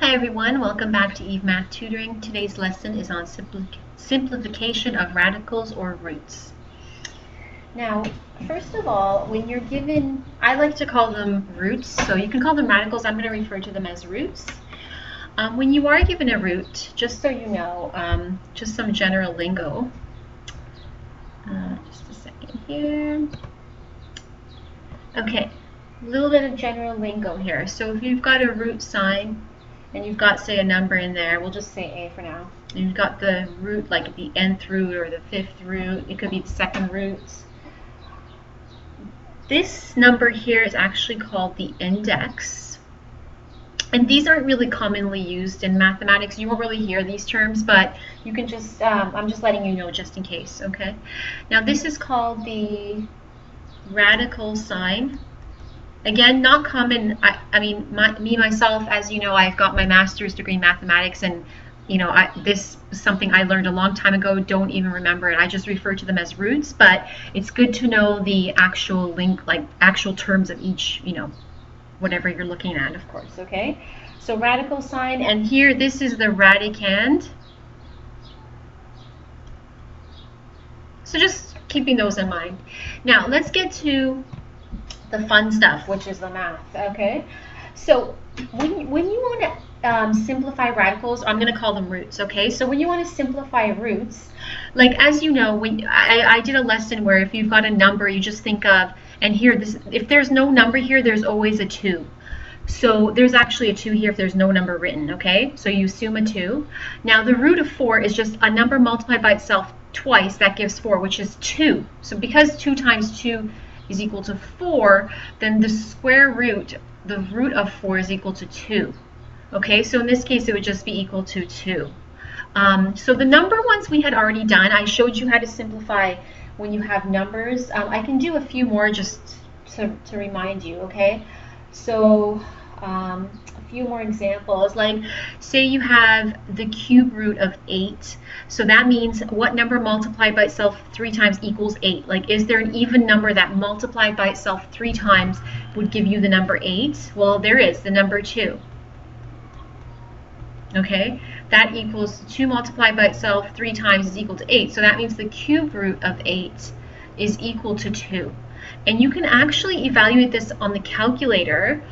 Hi everyone, welcome back to Eve Math Tutoring. Today's lesson is on simplification of radicals or roots. Now, first of all, when you're given, I like to call them roots, so you can call them radicals. I'm going to refer to them as roots. When you are given a root, just so you know, just some general lingo. Just a second here. Okay, a little bit of general lingo here. So if you've got a root sign, and you've got, say, a number in there, we'll just say A for now. And you've got the root, like the nth root or the fifth root. It could be the second root. This number here is actually called the index. And these aren't really commonly used in mathematics. You won't really hear these terms, but you can just, I'm just letting you know just in case, okay? Now this is called the radical sign. Again, not common. I mean, myself, as you know, I've got my master's degree in mathematics, and you know, this is something I learned a long time ago. Don't even remember it. I just refer to them as roots, but it's good to know the actual actual terms of each, you know, whatever you're looking at, of course. Okay. So radical sign, and here this is the radicand. So just keeping those in mind. Now let's get to the fun stuff, which is the math. Okay, so when you want to simplify radicals, I'm going to call them roots. Okay, so when you want to simplify roots, like as you know, when I did a lesson where if you've got a number, you just think of, and here this, if there's no number here, there's always a 2. So there's actually a 2 here if there's no number written. Okay, so you assume a 2. Now the root of 4 is just a number multiplied by itself twice, that gives 4, which is 2. So because 2 times 2 is equal to 4, then the square root, the root of 4 is equal to 2. Okay, so in this case it would just be equal to 2. So the number ones we had already done. I showed you how to simplify when you have numbers. I can do a few more just to remind you, okay? So a few more examples, like say you have the cube root of 8. So that means what number multiplied by itself 3 times equals 8? Like, is there an even number that multiplied by itself 3 times would give you the number 8? Well, there is, the number 2. Okay, that equals 2 multiplied by itself 3 times is equal to 8. So that means the cube root of 8 is equal to 2. And you can actually evaluate this on the calculator.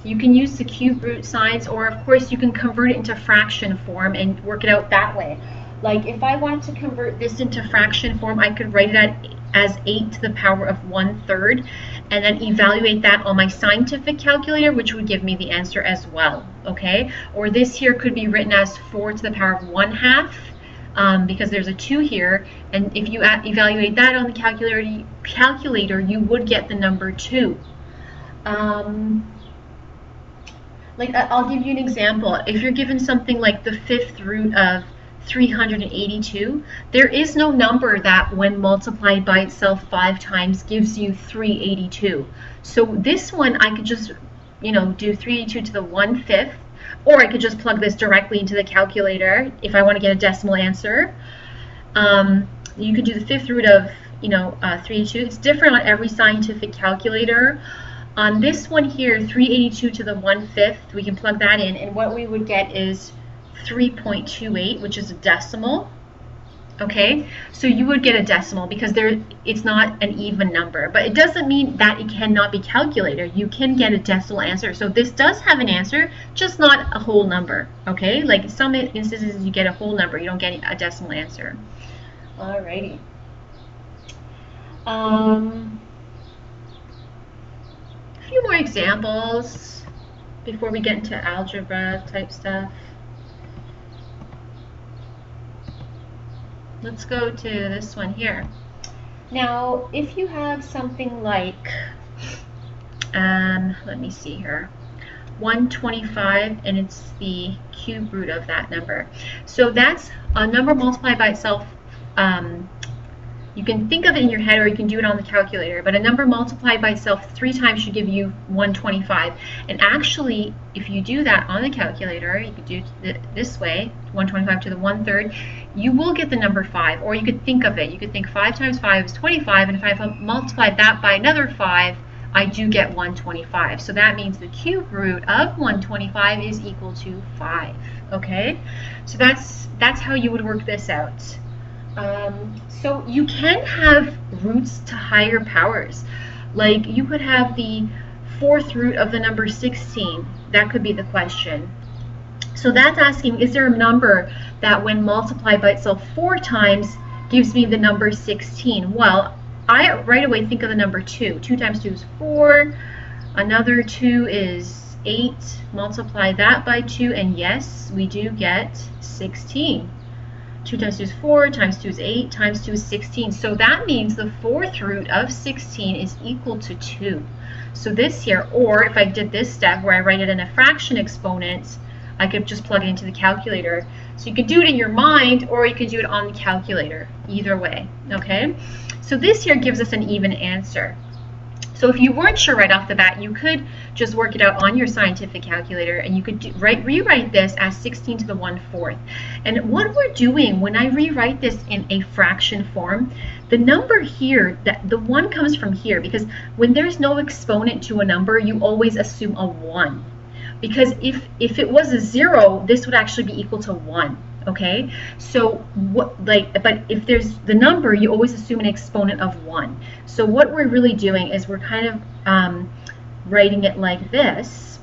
You can use the cube root signs, or of course you can convert it into fraction form and work it out that way. Like if I wanted to convert this into fraction form, I could write it as 8 to the power of 1/3 and then evaluate that on my scientific calculator, which would give me the answer as well. Okay, or this here could be written as 4 to the power of 1/2. Because there's a 2 here, and if you evaluate that on the calculator, you would get the number 2. Like I'll give you an example. If you're given something like the 5th root of 382, there is no number that when multiplied by itself 5 times gives you 382. So this one I could just, you know, do 382 to the 1/5. Or I could just plug this directly into the calculator if I want to get a decimal answer. You could do the 5th root of, you know, 382. It's different on every scientific calculator. On this one here, 382 to the 1/5, we can plug that in, and what we would get is 3.28, which is a decimal. Okay, so you would get a decimal because it's not an even number, but it doesn't mean that it cannot be calculated. You can get a decimal answer. So this does have an answer, just not a whole number. Okay, like in some instances you get a whole number, you don't get a decimal answer. Alrighty. A few more examples before we get into algebra type stuff. Let's go to this one here. Now, if you have something like, let me see here, 125, and it's the cube root of that number. So that's a number multiplied by itself. You can think of it in your head, or you can do it on the calculator, but a number multiplied by itself 3 times should give you 125. And actually, if you do that on the calculator, you could do it this way, 125 to the 1/3, you will get the number 5. Or you could think of it, you could think 5 times 5 is 25, and if I multiply that by another 5, I do get 125. So that means the cube root of 125 is equal to 5. Okay, so that's how you would work this out. So you can have roots to higher powers. Like you could have the 4th root of the number 16. That could be the question. So that's asking, is there a number that when multiplied by itself 4 times gives me the number 16? Well, I right away think of the number 2. 2 times 2 is 4. Another 2 is 8. Multiply that by 2, and yes, we do get 16. 2 times 2 is 4, times 2 is 8, times 2 is 16. So that means the 4th root of 16 is equal to 2. So this here, or if I did this step where I write it in a fraction exponent, I could just plug it into the calculator. So you could do it in your mind, or you could do it on the calculator. Either way, okay? So this here gives us an even answer. So if you weren't sure right off the bat, you could just work it out on your scientific calculator, and you could rewrite this as 16 to the 1/4. And what we're doing when I rewrite this in a fraction form, the number here, the 1 comes from here, because when there's no exponent to a number, you always assume a 1. Because if it was a 0, this would actually be equal to 1. Okay, so but if there's the number, you always assume an exponent of 1. So what we're really doing is we're kind of writing it like this.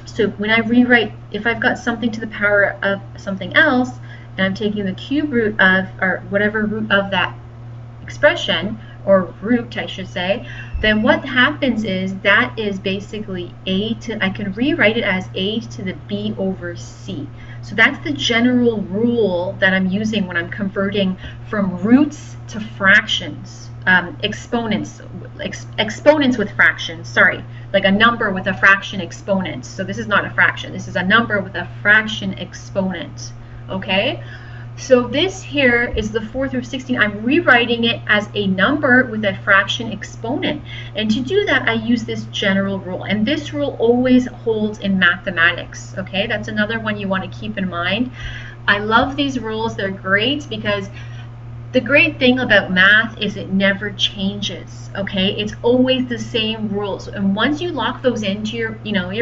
So when I rewrite, if I've got something to the power of something else, and I'm taking the cube root of, or whatever root of that expression, or root I should say, then what happens is that is basically I can rewrite it as a to the b over c. So that's the general rule that I'm using when I'm converting from roots to fractions, exponents with fractions, sorry, like a number with a fraction exponent. So this is not a fraction, this is a number with a fraction exponent, okay? So this here is the 4th root of 16. I'm rewriting it as a number with a fraction exponent. And to do that, I use this general rule. And this rule always holds in mathematics. Okay, that's another one you want to keep in mind. I love these rules. They're great because the great thing about math is it never changes. Okay, it's always the same rules. And once you lock those into your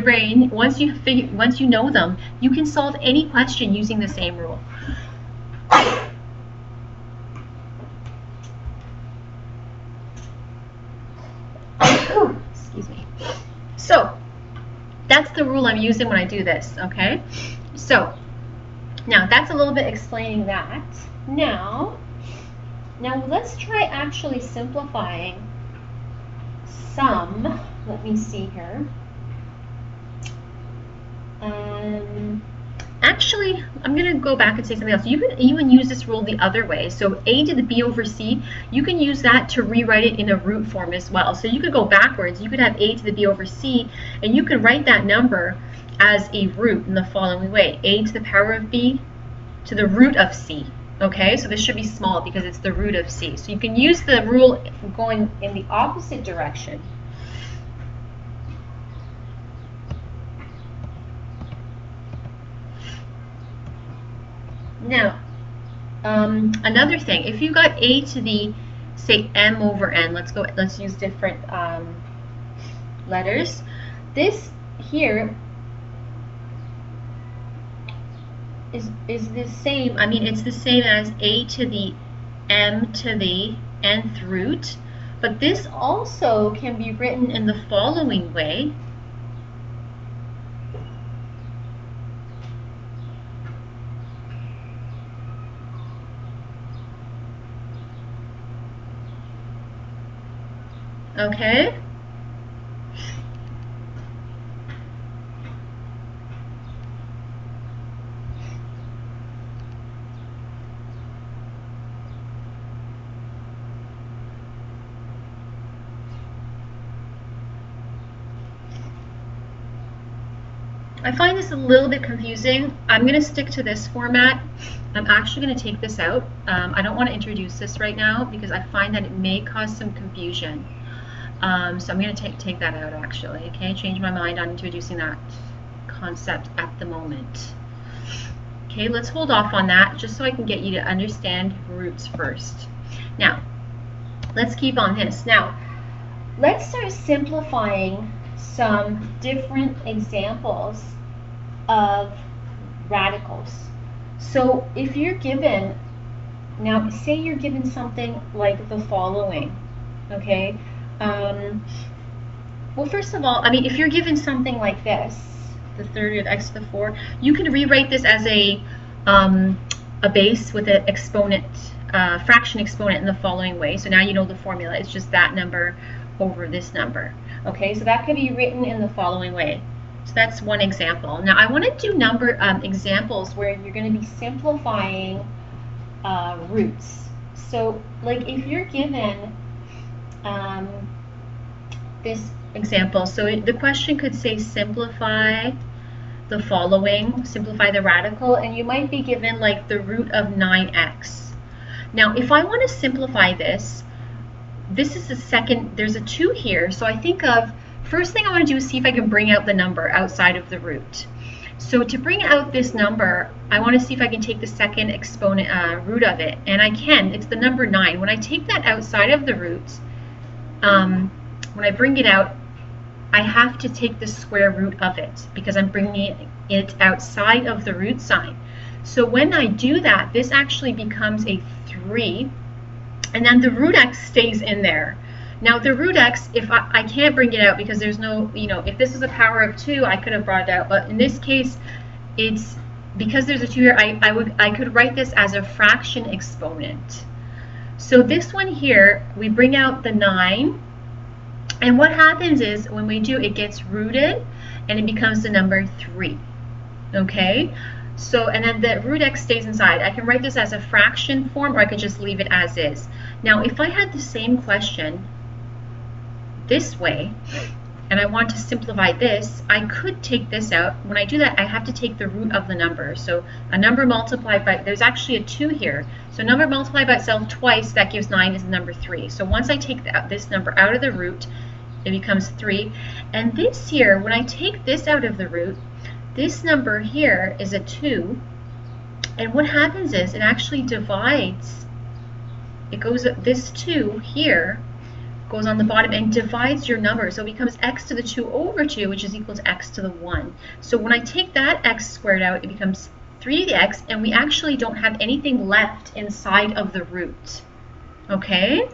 brain, once you know them, you can solve any question using the same rule. Excuse me. So that's the rule I'm using when I do this, okay? So now that's a little bit explaining that. Now let's try actually simplifying some. Let me see here. Actually, I'm going to go back and say something else. You can even use this rule the other way. So a to the b over c, you can use that to rewrite it in a root form as well. So you could go backwards. You could have a to the b over c, and you could write that number as a root in the following way. A to the power of b to the root of c. Okay, so this should be small because it's the root of c. So you can use the rule going in the opposite direction. Now, another thing, if you got a to the, say, m over n, let's use different letters. This here is the same, I mean, it's the same as a to the m to the nth root, but this also can be written in the following way. Okay? I find this a little bit confusing. I'm going to stick to this format. I'm actually going to take this out. I don't want to introduce this right now because I find that it may cause some confusion. So I'm going to take that out actually. Okay, change my mind on introducing that concept at the moment. Okay, let's hold off on that just so I can get you to understand roots first. Now, let's keep on this. Now, let's start simplifying some different examples of radicals. So if you're given, now say you're given something like the following, okay? Well, first of all, I mean, if you're given something like this, the 30 of x to the 4, you can rewrite this as a base with an exponent, fraction exponent in the following way. So now you know the formula. It's just that number over this number. Okay, so that could be written in the following way. So that's one example. Now I want to do number examples where you're going to be simplifying roots. So like if you're given this example, so the question could say simplify the following, simplify the radical, and you might be given like the root of 9x. Now if I want to simplify this, this is the second, there's a 2 here, so I think of, first thing I want to do is see if I can bring out the number outside of the root. So to bring out this number, I want to see if I can take the second exponent root of it, and I can. It's the number 9. When I take that outside of the root, when I bring it out, I have to take the square root of it because I'm bringing it outside of the root sign. So when I do that, this actually becomes a 3, and then the root x stays in there. Now the root x, if I can't bring it out because there's no, if this was a power of 2, I could have brought it out, but in this case, it's because there's a 2 here, I could write this as a fraction exponent. So this one here, we bring out the 9, and what happens is when we do, it gets rooted and it becomes the number 3. Okay? So, and then the root x stays inside. I can write this as a fraction form, or I could just leave it as is. Now, if I had the same question this way, and I want to simplify this, I could take this out. When I do that, I have to take the root of the number. So a number multiplied by, there's actually a 2 here. So a number multiplied by itself twice, that gives 9 is the number 3. So once I take this number out of the root, it becomes 3. And this here, when I take this out of the root, this number here is a 2. And what happens is it actually divides. It goes, this 2 here goes on the bottom and divides your number. So it becomes x to the 2 over 2, which is equal to x to the 1. So when I take that x squared out, it becomes 3x, and we actually don't have anything left inside of the root. Okay?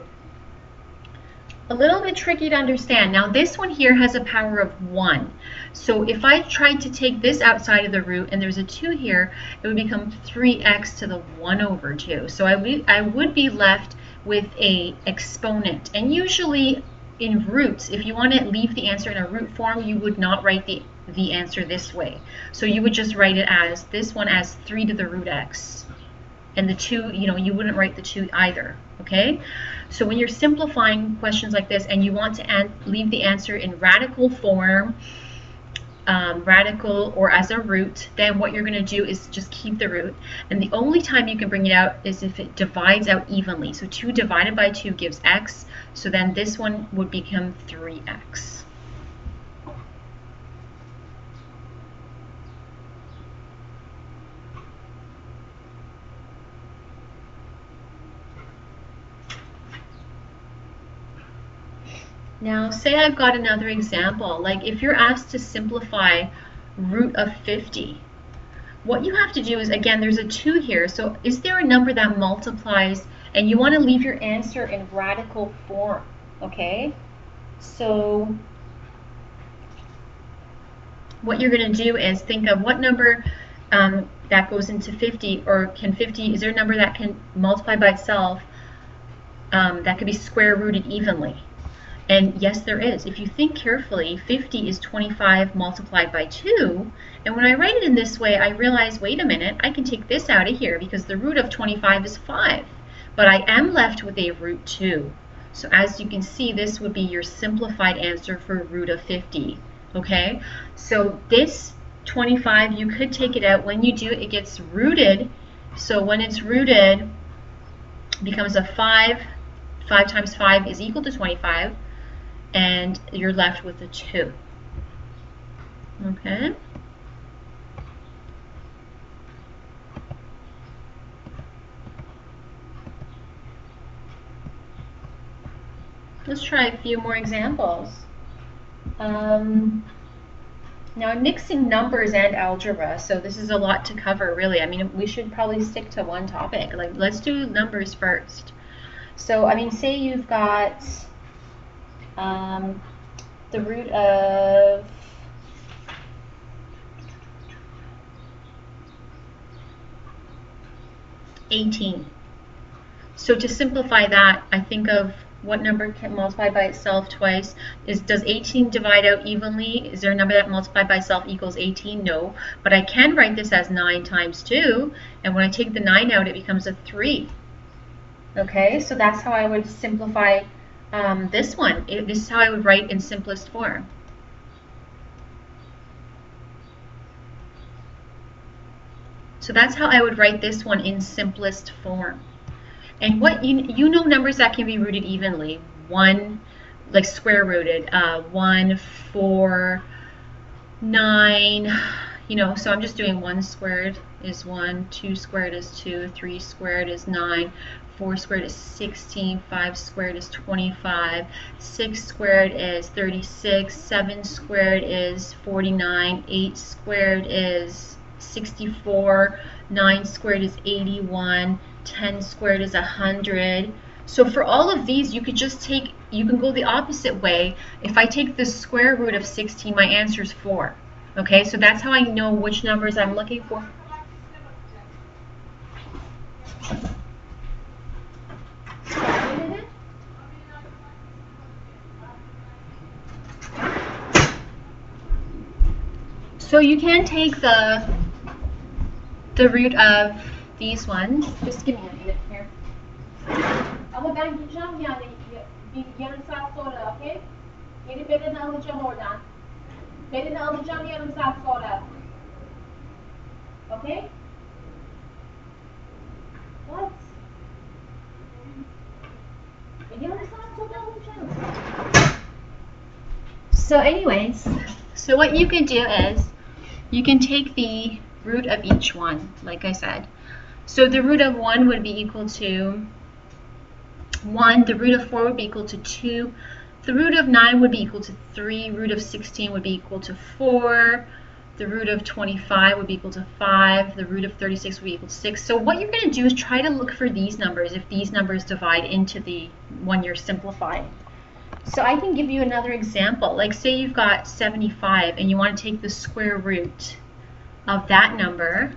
A little bit tricky to understand. Now this one here has a power of 1. So if I tried to take this outside of the root and there's a 2 here, it would become 3x to the 1 over 2. So I would be left with a exponent. And usually in roots, if you want to leave the answer in a root form, you would not write the answer this way. So you would just write it as, this one as 3 to the root x. And the 2, you wouldn't write the 2 either. Okay? So when you're simplifying questions like this and you want to leave the answer in radical form, radical or as a root, then what you're going to do is just keep the root. And the only time you can bring it out is if it divides out evenly. So 2 divided by 2 gives x. So then this one would become 3x. Now, say I've got another example, like if you're asked to simplify root of 50, what you have to do is, again, there's a 2 here, so is there a number that multiplies, and you want to leave your answer in radical form, okay? So what you're going to do is think of what number that goes into 50, or is there a number that can multiply by itself that could be square rooted evenly? And yes, there is. If you think carefully, 50 is 25 multiplied by 2. And when I write it in this way, I realize, wait a minute, I can take this out of here because the root of 25 is 5. But I am left with a root 2. So as you can see, this would be your simplified answer for root of 50. Okay? So this 25, you could take it out. When you do, it gets rooted. So when it's rooted, it becomes a 5. 5 times 5 is equal to 25. And you're left with a 2. Okay? let's try a few more examples. Now I'm mixing numbers and algebra, so this is a lot to cover, really. I mean, we should probably stick to one topic. Like, let's do numbers first. So, I mean, say you've got the root of 18. So to simplify that, I think of what number can multiply by itself twice. Does 18 divide out evenly? Is there a number that multiplied by itself equals 18? No. But I can write this as 9 times 2, and when I take the 9 out, it becomes a 3. Okay, so that's how I would simplify this one. This is how I would write in simplest form. So that's how I would write this one in simplest form. And what you know numbers that can be rooted evenly. 1, like square rooted, 1, 4, 9, you know, so I'm just doing 1 squared is 1, 2 squared is 2, 3 squared is 9, 4 squared is 16, 5 squared is 25, 6 squared is 36, 7 squared is 49, 8 squared is 64, 9 squared is 81, 10 squared is 100. So for all of these, you could just take, you can go the opposite way. If I take the square root of 16, my answer is 4. Okay, so that's how I know which numbers I'm looking for. So you can take the root of these ones. Just give me a minute here. Ama ben gideceğim yani bir yarım saat sonra, okay? Yeni bedeni alacağım oradan. Bedeni alacağım yarım saat sonra. Okay? What? Yarım saat sonra alacağım. So anyways, so what you can do is you can take the root of each one, like I said. So the root of 1 would be equal to 1, the root of 4 would be equal to 2, the root of 9 would be equal to 3, root of 16 would be equal to 4, the root of 25 would be equal to 5, the root of 36 would be equal to 6. So what you're going to do is try to look for these numbers if these numbers divide into the one you're simplifying. So I can give you another example. Like say you've got 75 and you want to take the square root of that number.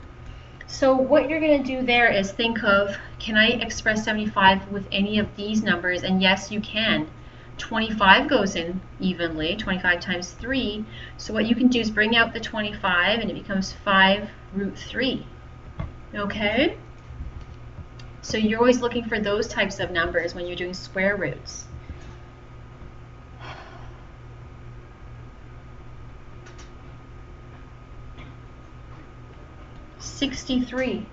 So what you're going to do there is think of, can I express 75 with any of these numbers? And yes, you can. 25 goes in evenly, 25 times 3. So what you can do is bring out the 25 and it becomes 5 root 3. Okay? So you're always looking for those types of numbers when you're doing square roots. $63.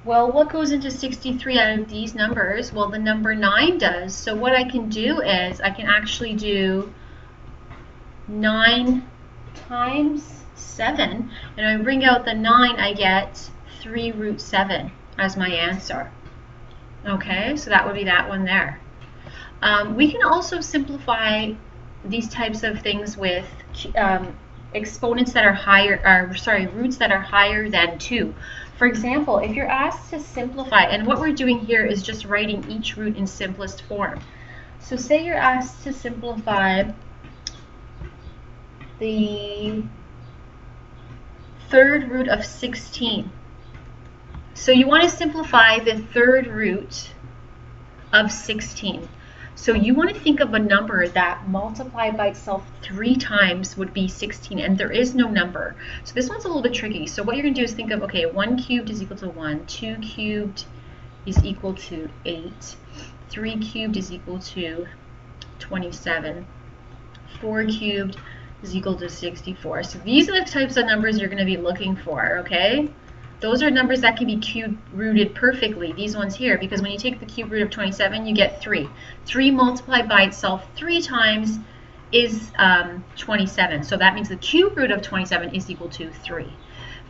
Well, what goes into 63 out of these numbers? Well, the number 9 does. So what I can do is I can actually do 9 times 7. And I bring out the 9, I get 3 root 7 as my answer. Okay, so that would be that one there. We can also simplify these types of things with exponents that are higher, roots that are higher than 2. For example, if you're asked to simplify, and what we're doing here is just writing each root in simplest form. So say you're asked to simplify the third root of 16. So you want to simplify the third root of 16. So you want to think of a number that multiplied by itself 3 times would be 16, and there is no number. So this one's a little bit tricky. So what you're going to do is think of, okay, 1 cubed is equal to 1, 2 cubed is equal to 8, 3 cubed is equal to 27, 4 cubed is equal to 64. So these are the types of numbers you're going to be looking for, okay? Those are numbers that can be cube rooted perfectly, these ones here, because when you take the cube root of 27, you get 3. 3 multiplied by itself 3 times is 27. So that means the cube root of 27 is equal to 3.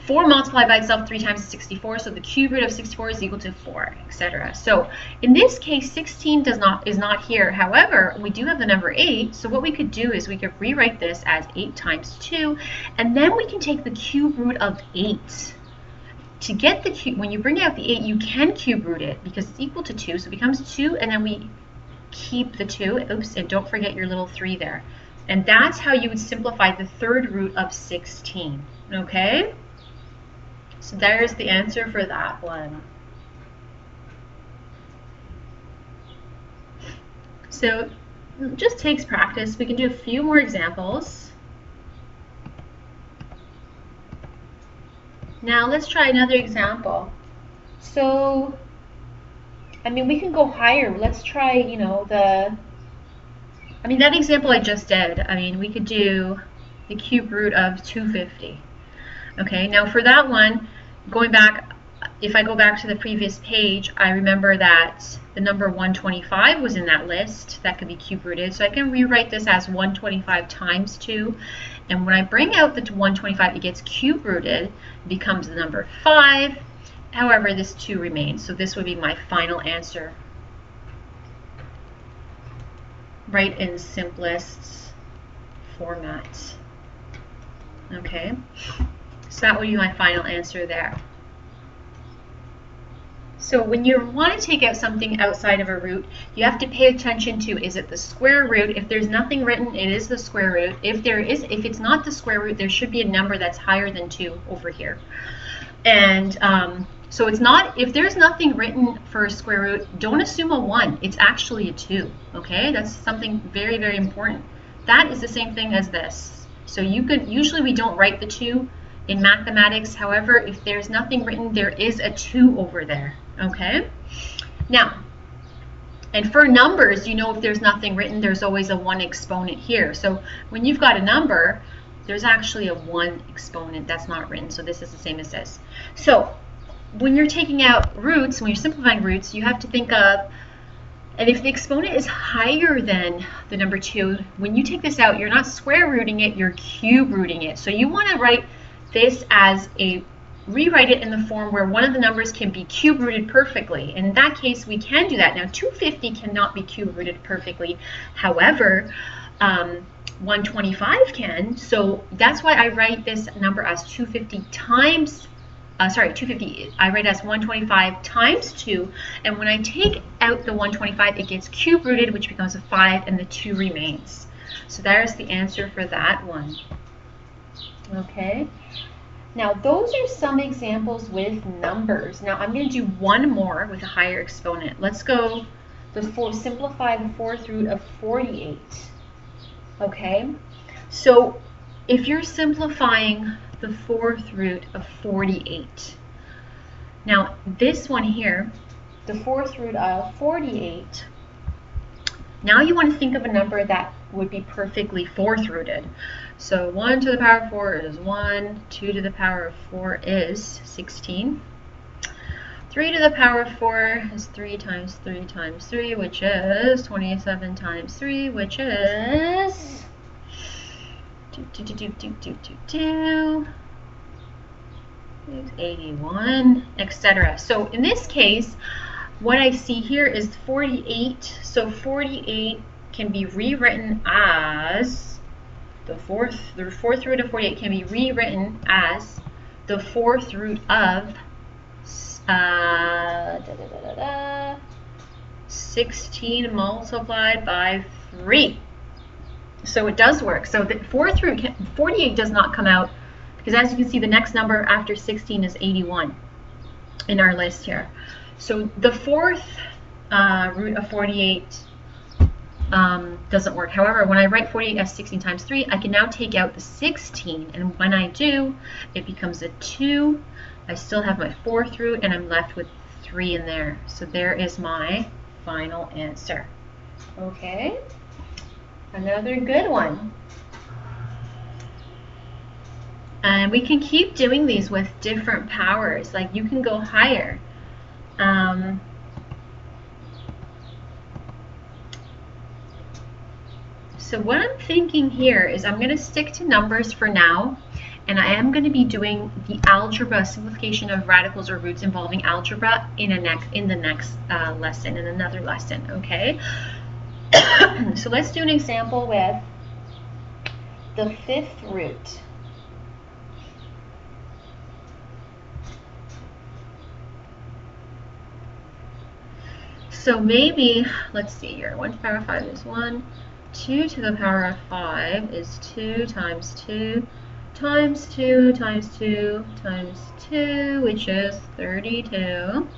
4 multiplied by itself 3 times is 64, so the cube root of 64 is equal to 4, etc. So in this case, 16 is not here. However, we do have the number 8, so what we could do is we could rewrite this as 8 times 2, and then we can take the cube root of 8. To get the cube, when you bring out the 8, you can cube root it because it's equal to 2, so it becomes 2, and then we keep the 2. Oops, and don't forget your little 3 there. And that's how you would simplify the third root of 16, okay? So there's the answer for that one. So it just takes practice. We can do a few more examples. Now let's try another example. So, I mean, we can go higher. Let's try, you know, that example I just did. I mean, we could do the cube root of 250. Okay, now for that one, going back, if I go back to the previous page, I remember that the number 125 was in that list. That could be cube rooted. So I can rewrite this as 125 times 2. And when I bring out the 125, it gets cube rooted, it becomes the number 5. However, this 2 remains. So this would be my final answer. Right in simplest format. Okay. So that would be my final answer there. So when you want to take out something outside of a root, you have to pay attention to, is it the square root? If there's nothing written, it is the square root. If it's not the square root, there should be a number that's higher than 2 over here. And so it's not, if there's nothing written for a square root, don't assume a 1. It's actually a 2. Okay, that's something very, very important. That is the same thing as this. So you could, usually we don't write the 2 in mathematics. However, if there's nothing written, there is a 2 over there. Okay? Now, and for numbers, you know, if there's nothing written, there's always a 1 exponent here. So when you've got a number, there's actually a 1 exponent that's not written. So this is the same as this. So when you're taking out roots, when you're simplifying roots, you have to think of, and if the exponent is higher than the number 2, when you take this out, you're not square rooting it, you're cube rooting it. So you want to write this as rewrite it in the form where one of the numbers can be cube rooted perfectly. In that case, we can do that. Now, 250 cannot be cube rooted perfectly. However, 125 can. So that's why I write this number as 250 times, 250, I write as 125 times 2. And when I take out the 125, it gets cube rooted, which becomes a 5, and the 2 remains. So there's the answer for that one. Okay. Now, those are some examples with numbers. Now, I'm going to do one more with a higher exponent. Let's go simplify the fourth root of 48. Okay? So, if you're simplifying the fourth root of 48, now this one here, the fourth root of 48, now you want to think of a number that would be perfectly fourth rooted. So 1 to the power of 4 is 1, 2 to the power of 4 is 16. 3 to the power of 4 is 3 times 3 times 3, which is 27 times 3, which is 81, etc. So in this case, what I see here is 48. So 48 can be rewritten as the fourth root of 48 can be rewritten as the fourth root of 16 multiplied by 3. So it does work. So the fourth root, 48 does not come out, because as you can see, the next number after 16 is 81 in our list here. So the fourth root of 48 doesn't work. However, when I write 48 as 16 times 3, I can now take out the 16, and when I do, it becomes a 2. I still have my fourth root, and I'm left with 3 in there. So there is my final answer. Okay, another good one. And we can keep doing these with different powers. Like, you can go higher. So what I'm thinking here is I'm going to stick to numbers for now, and I am going to be doing the algebra simplification of radicals or roots involving algebra in the next lesson, in another lesson, okay? So let's do an example with the fifth root. So maybe, let's see here, 1 to the power of 5 is 1, 2 to the power of 5 is 2 times 2 times 2 times 2 times 2, which is 32.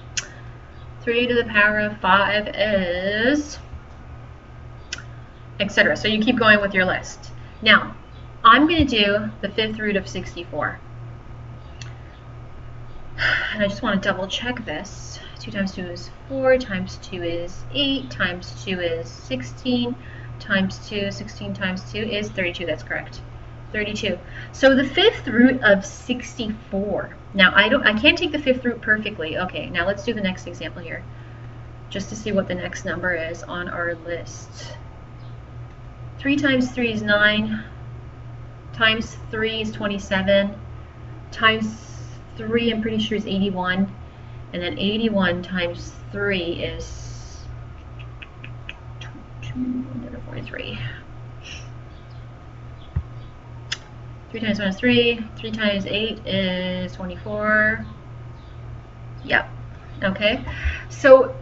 3 to the power of 5 is, etc. So you keep going with your list. Now, I'm going to do the fifth root of 64. And I just want to double check this. 2 times 2 is 4, times 2 is 8, times 2 is 16, times 2, 16 times 2 is 32. That's correct. 32. So the fifth root of 64. Now I can't take the fifth root perfectly. Okay, now let's do the next example here, just to see what the next number is on our list. 3 times 3 is 9, times 3 is 27, times 3 I'm pretty sure is 81, and then 81 times 3 is 243. 3 times 1 is 3, 3 times 8 is 24. Yep, okay. So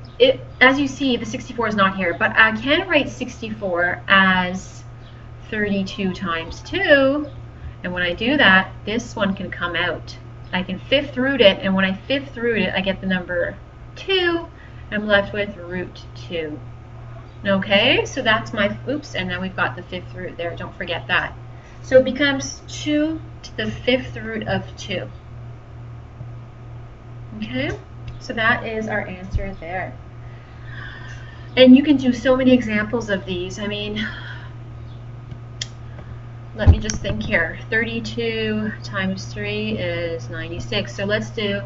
as you see, the 64 is not here, but I can write 64 as 32 times 2, and when I do that, this one can come out. I can fifth root it, and when I fifth root it, I get the number 2. I'm left with root 2. Okay, so that's my, oops, and then we've got the fifth root there. Don't forget that. So it becomes 2 to the fifth root of 2. Okay, so that is our answer there. And you can do so many examples of these. I mean, let me just think here. 32 times 3 is 96. So let's do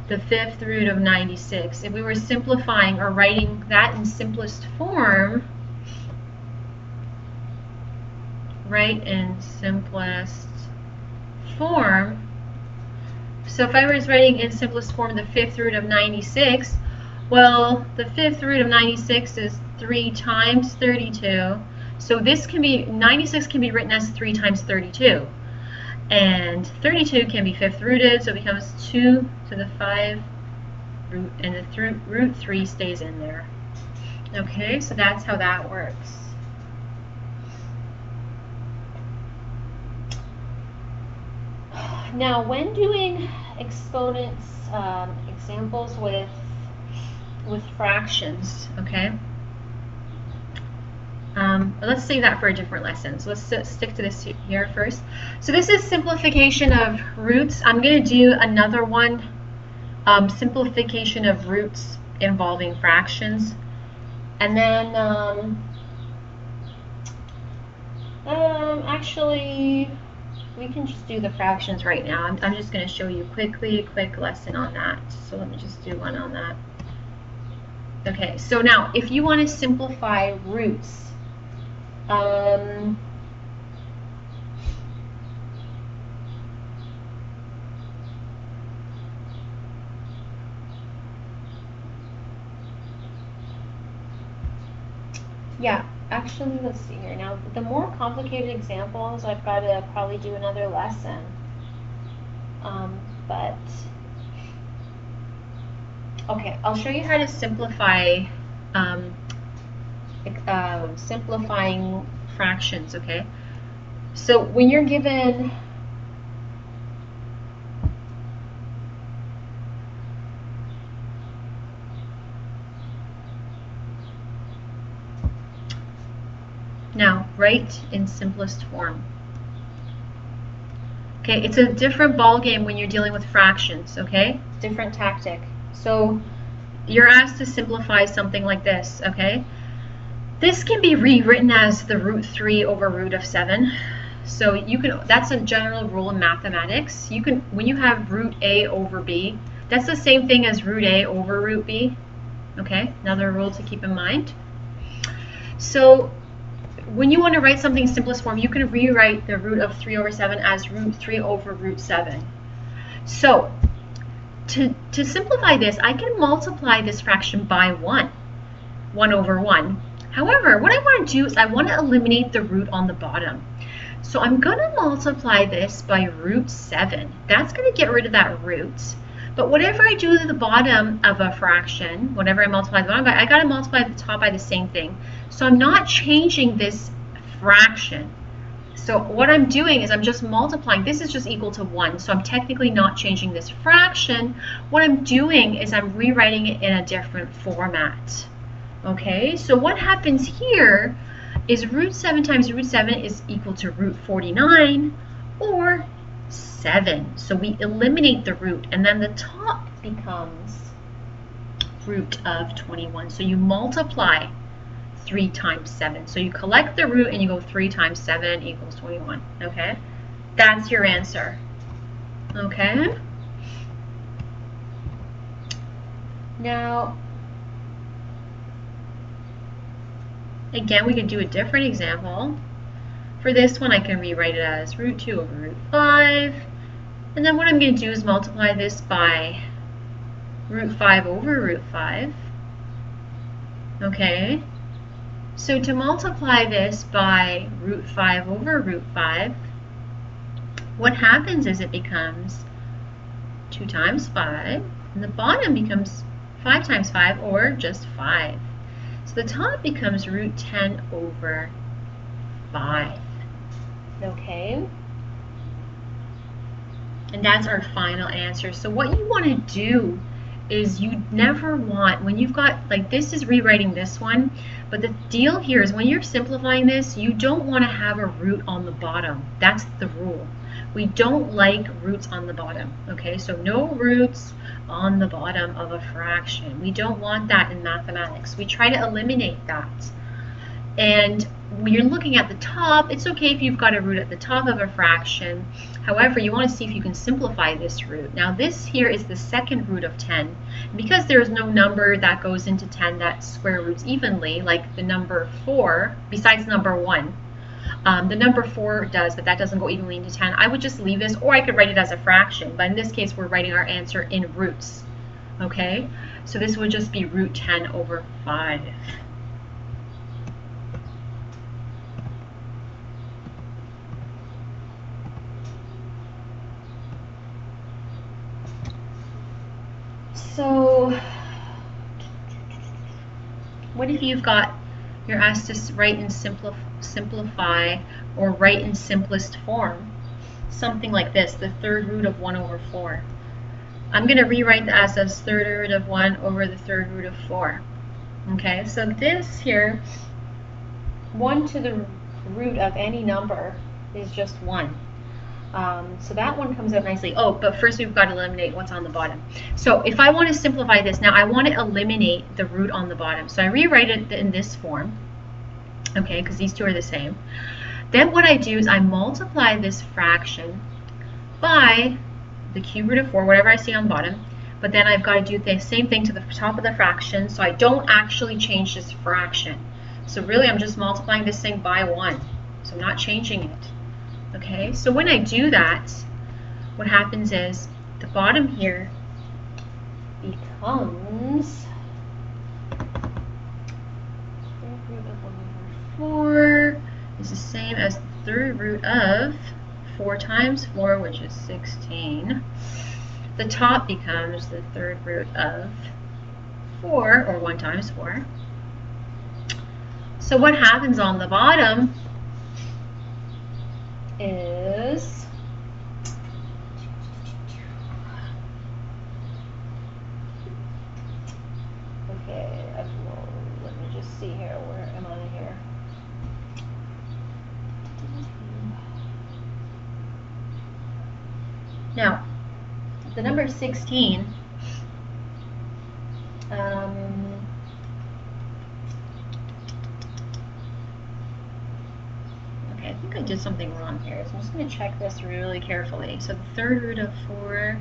the fifth root of 96. If we were simplifying or writing that in simplest form, write in simplest form. So if I was writing in simplest form the fifth root of 96, well, the fifth root of 96 is 3 times 32. So this can be, 96 can be written as 3 times 32. And 32 can be fifth rooted, so it becomes 2 to the 5 root, and the root 3 stays in there. Okay, so that's how that works. Now, when doing exponents, examples with fractions, okay? Let's save that for a different lesson. So let's stick to this here first. So this is simplification of roots. I'm going to do another one, simplification of roots involving fractions. And then, actually, we can just do the fractions right now. I'm just going to show you quickly a quick lesson on that. So let me just do one on that. Okay, so now if you want to simplify roots, yeah, actually, let's see here. Now, the more complicated examples, I've got to probably do another lesson. But, okay, I'll show you how to simplify, simplifying fractions, okay? So when you're given now, write in simplest form. Okay, it's a different ball game when you're dealing with fractions, okay? Different tactic. So you're asked to simplify something like this, okay? This can be rewritten as the root 3 over root of 7. So you can, that's a general rule in mathematics. You can, when you have root A over B, that's the same thing as root A over root B. Okay, another rule to keep in mind. So when you want to write something in simplest form, you can rewrite the root of 3 over 7 as root 3 over root 7. So to simplify this, I can multiply this fraction by 1 over 1. However, what I want to do is I want to eliminate the root on the bottom. So I'm going to multiply this by root 7. That's going to get rid of that root. But whatever I do to the bottom of a fraction, whatever I multiply the bottom by, I got to multiply the top by the same thing. So I'm not changing this fraction. So what I'm doing is I'm just multiplying. This is just equal to 1. So I'm technically not changing this fraction. What I'm doing is I'm rewriting it in a different format. Okay, so what happens here is root 7 times root 7 is equal to root 49, or 7. So we eliminate the root, and then the top becomes root of 21. So you multiply 3 times 7. So you collect the root and you go 3 times 7 equals 21. Okay, that's your answer. Okay, now again, we can do a different example. For this one, I can rewrite it as root 2 over root 5. And then what I'm going to do is multiply this by root 5 over root 5. Okay. So to multiply this by root 5 over root 5, what happens is it becomes 2 times 5. And the bottom becomes 5 times 5, or just 5. So the top becomes root 10 over 5. Okay? And that's our final answer. So what you want to do is you never want, when you've got, like this is rewriting this one, but the deal here is when you're simplifying this, you don't want to have a root on the bottom. That's the rule. We don't like roots on the bottom. Okay, so no roots on the bottom of a fraction. We don't want that in mathematics. We try to eliminate that. And when you're looking at the top, it's okay if you've got a root at the top of a fraction. However, you want to see if you can simplify this root. Now this here is the second root of 10. Because there is no number that goes into 10 that square roots evenly, like the number 4, besides number 1. The number 4 does, but that doesn't go evenly into 10. I would just leave this, or I could write it as a fraction. But in this case, we're writing our answer in roots. Okay? So this would just be root 10 over 5. So what if you're asked to write in simplify or write in simplest form? Something like this, the third root of 1 over 4. I'm going to rewrite that as third root of 1 over the third root of 4. Okay, so this here, 1 to the root of any number is just 1. So that one comes out nicely. Oh, but first we've got to eliminate what's on the bottom. So if I want to simplify this, now I want to eliminate the root on the bottom. So I rewrite it in this form, okay, because these two are the same. Then what I do is I multiply this fraction by the cube root of 4, whatever I see on the bottom. But then I've got to do the same thing to the top of the fraction, so I don't actually change this fraction. So really I'm just multiplying this thing by 1. So I'm not changing it. Okay, so when I do that, what happens is the bottom here becomes third root of 1 over 4 is the same as the third root of 4 times 4, which is 16. The top becomes the third root of 4, or 1 times 4. So what happens on the bottom is okay, let me just see here, where am I here? Now the number 16 I think I did something wrong here, so I'm just going to check this really carefully. So the third root of 4,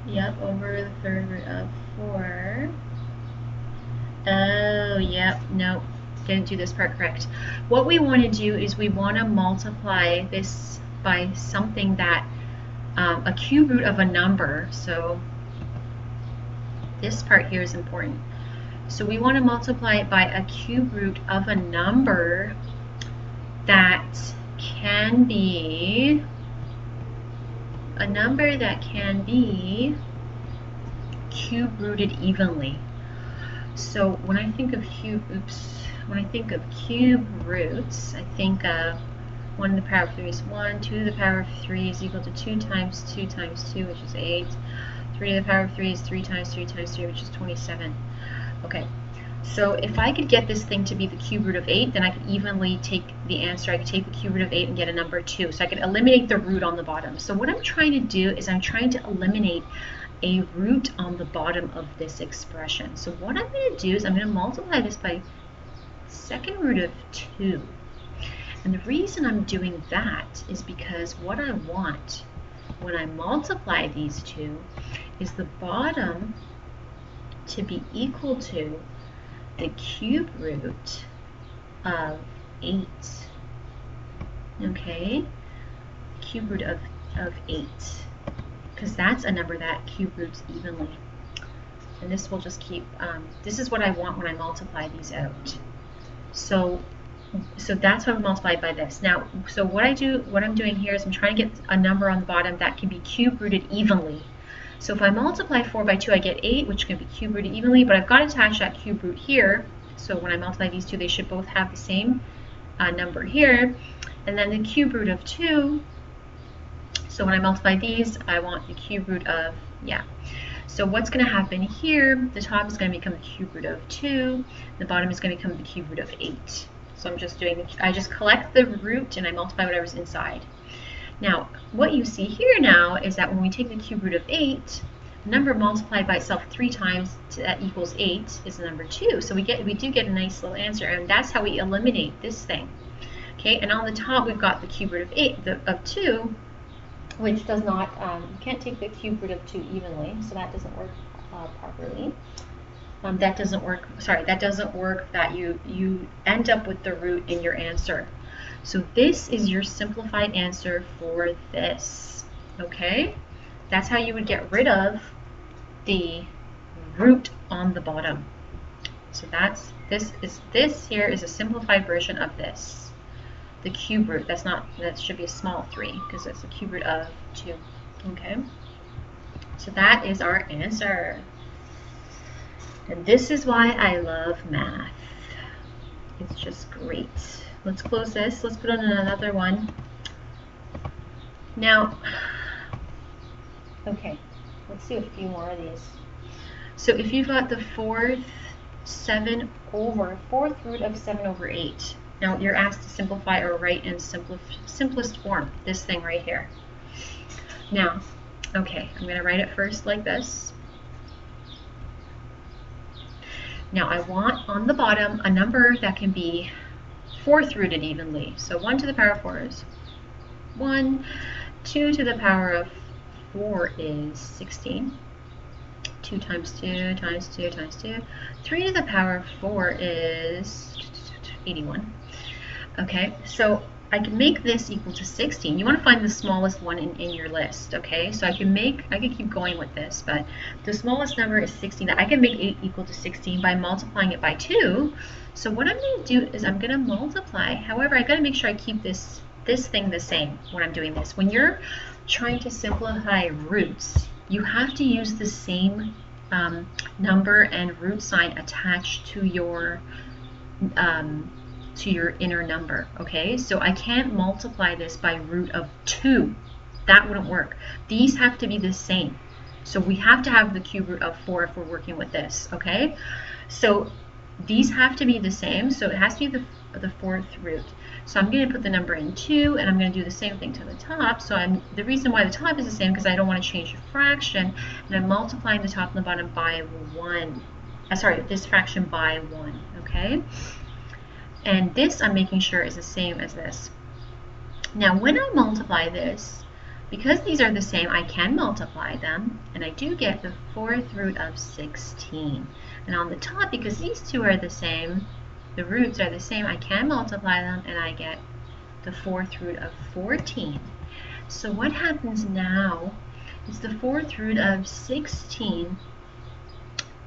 yep, over the third root of 4. Oh, yep, nope. didn't do this part correct. What we want to do is we want to multiply this by something that, a cube root of a number. So this part here is important. So we want to multiply it by a cube root of a number that can be cube rooted evenly. So when I think of cube roots, I think of 1 to the power of 3 is 1, 2 to the power of 3 is equal to 2 times 2 times 2, which is 8. 3 to the power of 3 is 3 times 3 times 3, which is 27. Okay, so if I could get this thing to be the cube root of 8, then I could evenly take the answer. I could take the cube root of 8 and get a number 2. So I could eliminate the root on the bottom. So what I'm trying to do is I'm trying to eliminate a root on the bottom of this expression. So what I'm going to do is I'm going to multiply this by second root of 2. And the reason I'm doing that is because what I want when I multiply these two is the bottom to be equal to the cube root of 8. Okay? Cube root of 8. Because that's a number that cube roots evenly. And this will just keep, this is what I want when I multiply these out. So that's why we multiplied by this. Now, so what I'm doing here is I'm trying to get a number on the bottom that can be cube rooted evenly. So if I multiply 4 by 2, I get 8, which can be cube rooted evenly, but I've got to attach that cube root here. So when I multiply these two, they should both have the same number here. And then the cube root of 2, so when I multiply these, I want the cube root of, So what's going to happen here, the top is going to become the cube root of 2, the bottom is going to become the cube root of 8. So I'm just doing, I just collect the root and I multiply whatever's inside. Now, what you see here now is that when we take the cube root of 8, the number multiplied by itself 3 times that equals 8 is the number 2. So we do get a nice little answer, and that's how we eliminate this thing. Okay, and on the top we've got the cube root of 2, which does not, you can't take the cube root of 2 evenly, so that doesn't work properly. That doesn't work that you end up with the root in your answer. So this is your simplified answer for this, okay? That's how you would get rid of the root on the bottom. So this here is a simplified version of this. The cube root, that should be a small 3 because it's the cube root of 2, okay? So that is our answer. And this is why I love math. It's just great. Let's close this. Let's put on another one. Now, okay, let's do a few more of these. So if you've got the fourth root of 7 over 8. Now you're asked to simplify or write in simplest form, this thing right here. Now, okay, I'm going to write it first like this. Now I want on the bottom a number that can be 4th rooted evenly. So 1 to the power of 4 is 1. 2 to the power of 4 is 16. 2 times 2 times 2 times 2. 3 to the power of 4 is 81. Okay, so I can make this equal to 16. You want to find the smallest one in your list, okay? So I can keep going with this, but the smallest number is 16. I can make 8 equal to 16 by multiplying it by 2. So what I'm going to do is I'm going to multiply. However, I got to make sure I keep this thing the same when I'm doing this. When you're trying to simplify roots, you have to use the same number and root sign attached to your inner number, okay? So I can't multiply this by root of 2. That wouldn't work. These have to be the same. So we have to have the cube root of 4 if we're working with this, okay? So these have to be the same, so it has to be the 4th root. So I'm going to put the number in 2, and I'm going to do the same thing to the top. So the reason why the top is the same because I don't want to change the fraction, and I'm multiplying the top and the bottom by 1. This fraction by 1, okay? And this I'm making sure is the same as this. Now when I multiply this, because these are the same, I can multiply them, and I do get the 4th root of 16. And on the top, because these two are the same, the roots are the same, I can multiply them and I get the 4th root of 14. So what happens now is the 4th root of 16,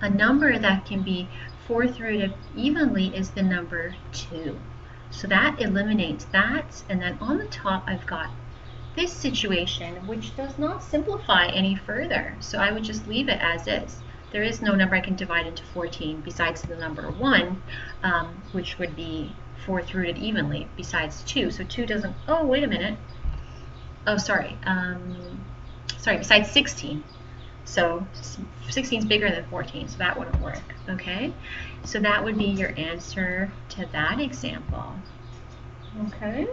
a number that can be 4th rooted evenly is the number 2. So that eliminates that, and then on the top I've got this situation, which does not simplify any further. So I would just leave it as is. There is no number I can divide into 14 besides the number 1, which would be 4th rooted evenly, besides 2. So 2 doesn't, oh, wait a minute. Oh, sorry. Besides 16. So 16 is bigger than 14, so that wouldn't work, okay? So that would be your answer to that example, okay?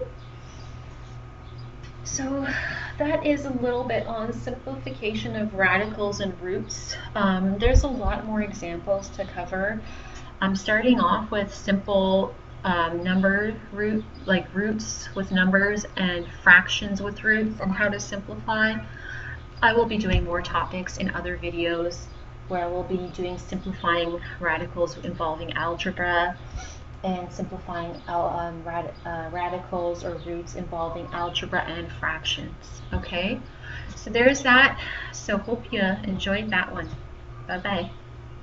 So that is a little bit on simplification of radicals and roots. There's a lot more examples to cover. I'm starting off with simple roots with numbers and fractions with roots and how to simplify. I will be doing more topics in other videos where we'll be doing simplifying radicals involving algebra and simplifying radicals or roots involving algebra and fractions. Okay, so there's that. So hope you enjoyed that one. Bye-bye.